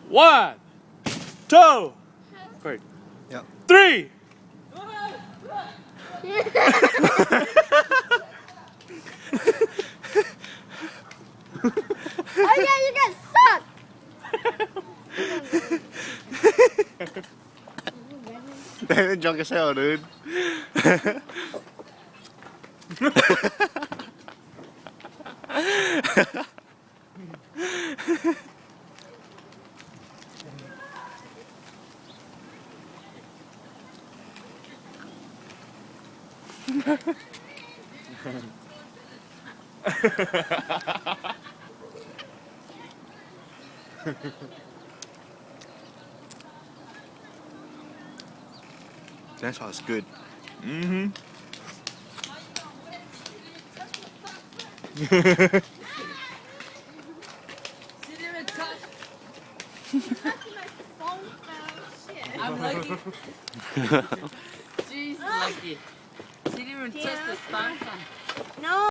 1, 2, great. Yep. 3. Oh yeah, you got sucked. Đang cho cái xe dude. That sauce is good. Mm-hmm. I'm lucky. She's lucky. She didn't even touch the stop sign. No.